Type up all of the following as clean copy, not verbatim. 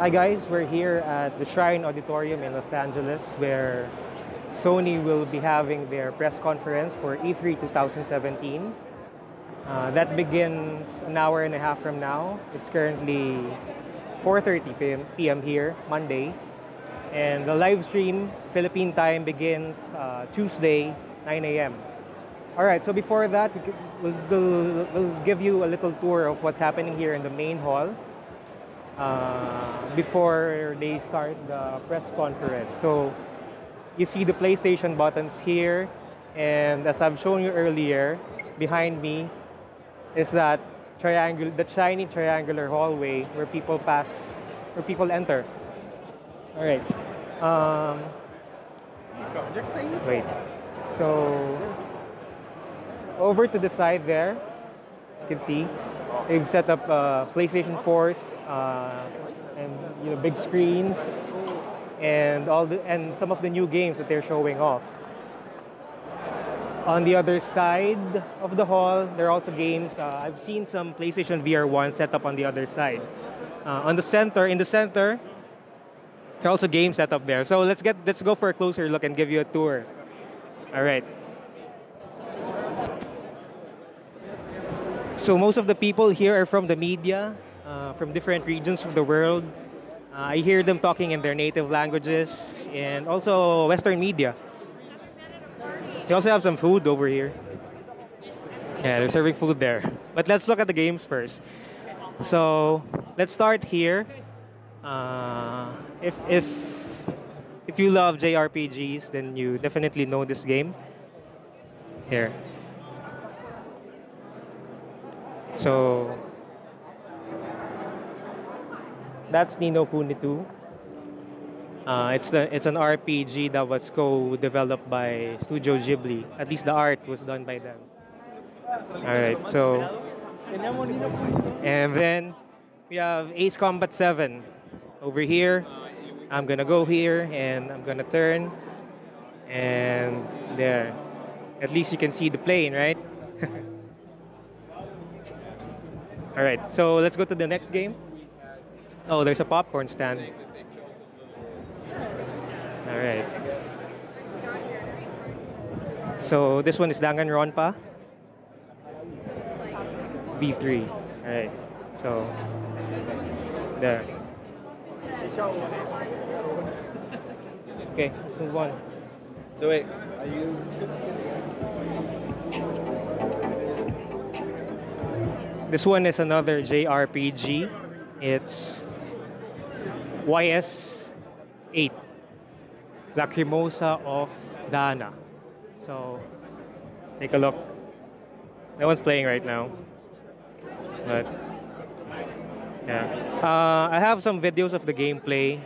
Hi guys, we're here at the Shrine Auditorium in Los Angeles where Sony will be having their press conference for E3 2017. That begins an hour and a half from now. It's currently 4:30 p.m. here, Monday. And the live stream, Philippine time, begins Tuesday, 9 a.m. Alright, so before that, we'll give you a little tour of what's happening here in the main hall. Before they start the press conference. So you see the PlayStation buttons here, and as I've shown you earlier, behind me is that the shiny triangular hallway where people enter. All right. Wait. So over to the side there, as you can see, they've set up PlayStation 4s and big screens and some of the new games that they're showing off. On the other side of the hall, there are also games. I've seen some PlayStation VR 1 set up on the other side. In the center, there are also games set up there. So let's go for a closer look and give you a tour. All right. So most of the people here are from the media, from different regions of the world. I hear them talking in their native languages and also Western media. They also have some food over here. Yeah, they're serving food there. But let's look at the games first. So let's start here. If you love JRPGs, then you definitely know this game. Here. So that's Ni no Kuni 2. It's an RPG that was co-developed by Studio Ghibli. At least the art was done by them. All right, so and then we have Ace Combat 7 over here. I'm gonna go here and I'm gonna turn, and there. At least you can see the plane, right? All right, so let's go to the next game. Oh, there's a popcorn stand. All right. So this one is Danganronpa V3. All right. So there. Okay, let's move on. So wait, are you? This one is another JRPG. It's YS8, Lacrimosa of Dana. So take a look. No one's playing right now, but yeah. I have some videos of the gameplay,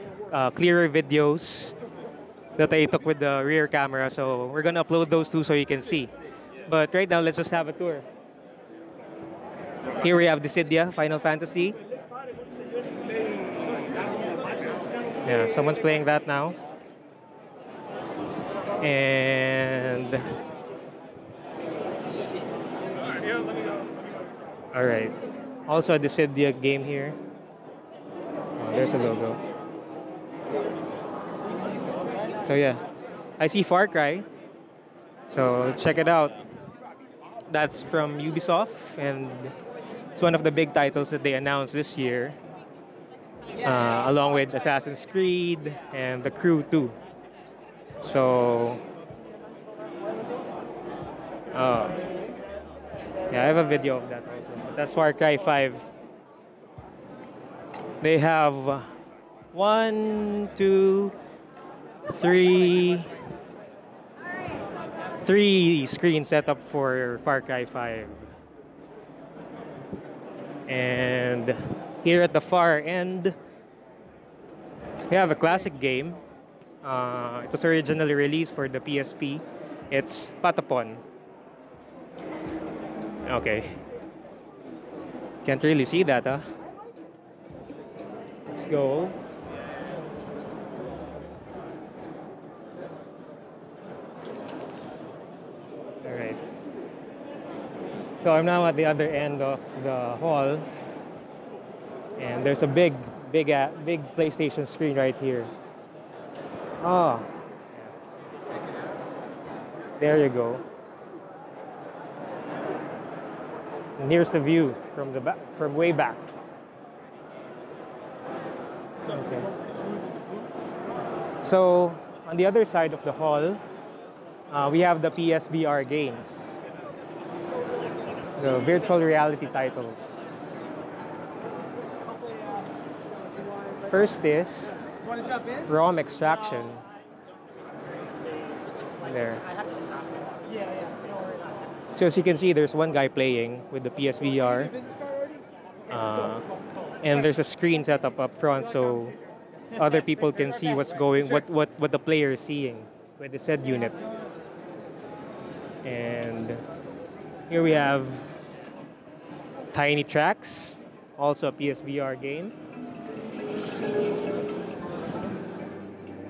clearer videos that I took with the rear camera. So we're gonna upload those too so you can see. But right now, let's just have a tour. Here we have Dissidia, Final Fantasy. Yeah, someone's playing that now. And all right, also a Dissidia game here. Oh, there's a logo. So yeah, I see Far Cry. So check it out. That's from Ubisoft, and it's one of the big titles that they announced this year, along with Assassin's Creed and The Crew 2. So, yeah, I have a video of that also. But that's Far Cry 5. They have 1, 2, 3 screens set up for Far Cry 5. And here at the far end, we have a classic game. It was originally released for the PSP. It's Patapon. Okay. Can't really see that, huh? Let's go. All right. So I'm now at the other end of the hall, and there's a big big PlayStation screen right here. Oh, there you go. And here's the view from the back, from way back. Okay. So on the other side of the hall, we have the PSVR games, the virtual reality titles. First is ROM extraction. There. So as you can see, there's one guy playing with the PSVR, and there's a screen set up front so other people can see what the player is seeing with the said unit. And here we have Tiny Tracks, also a PSVR game.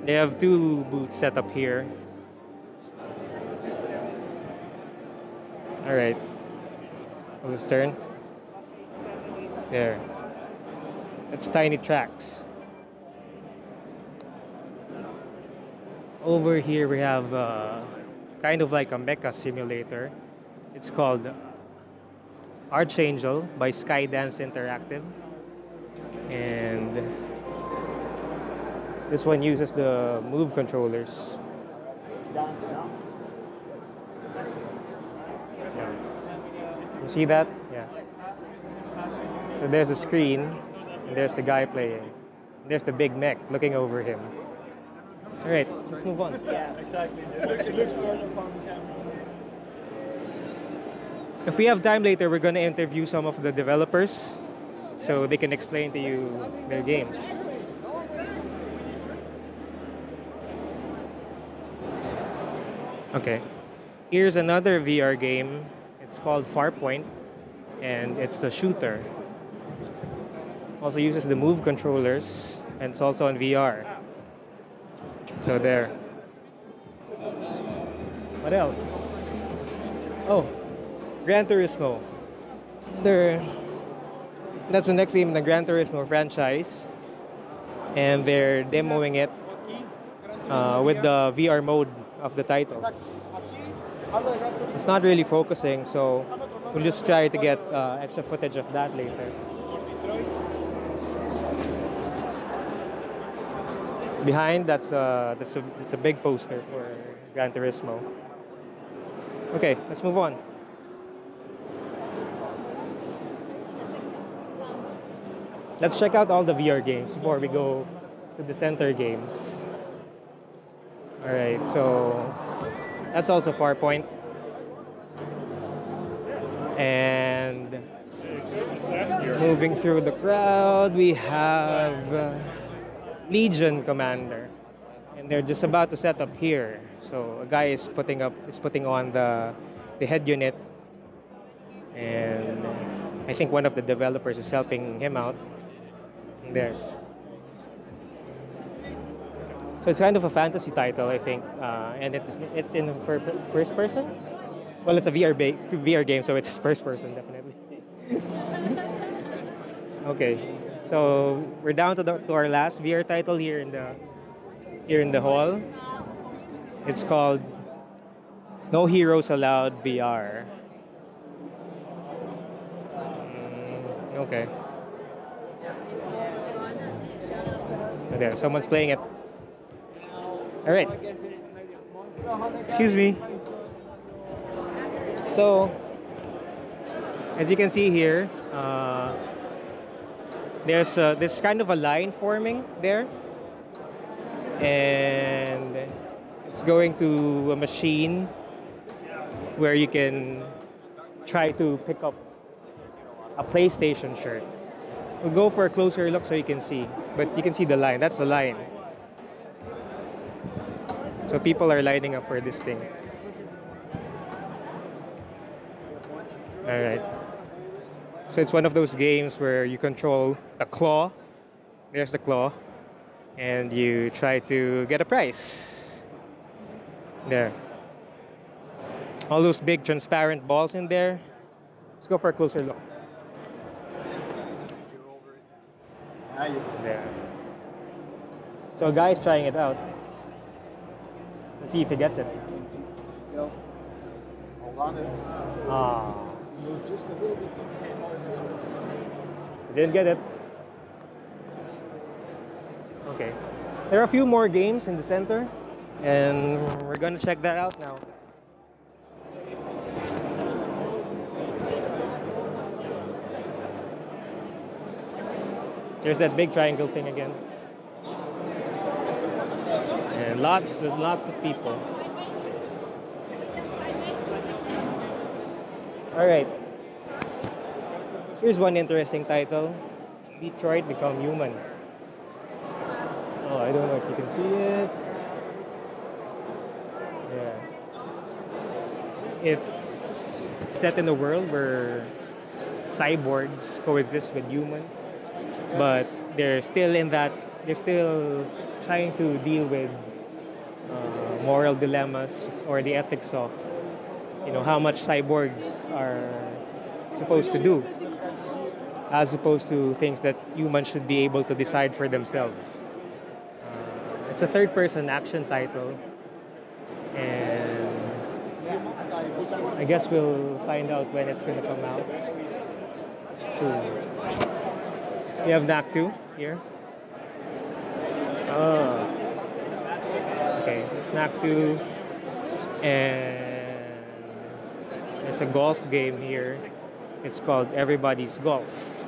They have two booths set up here. All right, let's turn. There. That's Tiny Tracks. Over here we have kind of like a mecha simulator. It's called Archangel by Skydance Interactive. And this one uses the Move controllers. You see that? Yeah. So there's a screen, and there's the guy playing. There's the big mech looking over him. All right, let's move on. Yes, exactly. It looks more fun. If we have time later, we're going to interview some of the developers so they can explain to you their games. Okay, here's another VR game. It's called Farpoint, and it's a shooter. Also uses the Move controllers, and it's also on VR. So there. What else? Oh, Gran Turismo. That's the next game in the Gran Turismo franchise, and they're demoing it with the VR mode of the title. It's not really focusing, so we'll just try to get extra footage of that later. Behind, that's a big poster for Gran Turismo. Okay, let's move on. Let's check out all the VR games before we go to the center games. All right, so that's also Farpoint. And moving through the crowd, we have Legion Commander, and they're just about to set up here. So a guy is putting on the head unit, and I think one of the developers is helping him out. There. So it's kind of a fantasy title, I think, and it's in first person. Well, it's a VR game, so it's first person definitely. Okay, so we're down to our last VR title here in the hall. It's called No Heroes Allowed VR. Okay. There, someone's playing it. All right. Excuse me. So, as you can see here, there's kind of a line forming there, and it's going to a machine where you can try to pick up a PlayStation shirt. We'll go for a closer look so you can see, but you can see the line. That's the line. So people are lining up for this thing. All right. So it's one of those games where you control the claw. There's the claw, and you try to get a prize. There. All those big transparent balls in there. Let's go for a closer look. There. So a guy's trying it out. Let's see if he gets it. Go. Hold on it. Ah, Move just a little bit too hard this way. he didn't get it. Okay. There are a few more games in the center, and we're gonna check that out now. There's that big triangle thing again. And lots of people. All right. Here's one interesting title. Detroit Become Human. Oh, I don't know if you can see it. Yeah. It's set in a world where cyborgs coexist with humans, but they're still trying to deal with moral dilemmas or the ethics of, how much cyborgs are supposed to do, as opposed to things that humans should be able to decide for themselves. It's a third-person action title, and I guess we'll find out when it's going to come out. Soon. We have Knack 2 here. Oh. Okay, it's Knack 2, and there's a golf game here. It's called Everybody's Golf.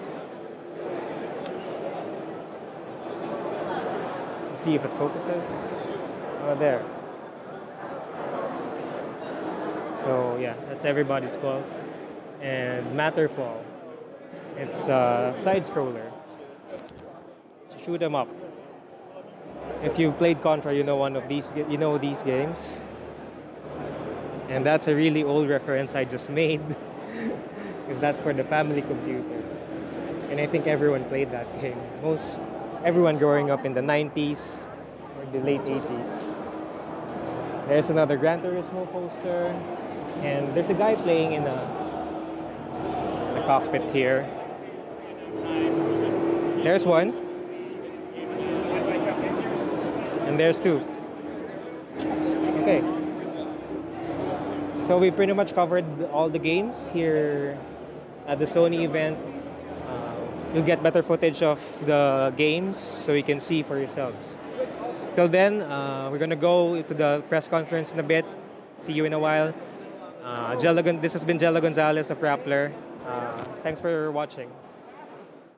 Let's see if it focuses. Oh, there. So yeah, that's Everybody's Golf. And Matterfall. It's a side scroller. So shoot 'em up. If you've played Contra, you know these games. And that's a really old reference I just made, because that's for the family computer. And I think everyone played that game. Everyone growing up in the 90s or the late 80s. There's another Gran Turismo poster, and there's a guy playing in the cockpit here. There's one. And there's two. Okay. So we pretty much covered all the games here at the Sony event. You'll get better footage of the games so you can see for yourselves. Till then, we're gonna go to the press conference in a bit. See you in a while. This has been Jella Gonzalez of Rappler. Thanks for watching.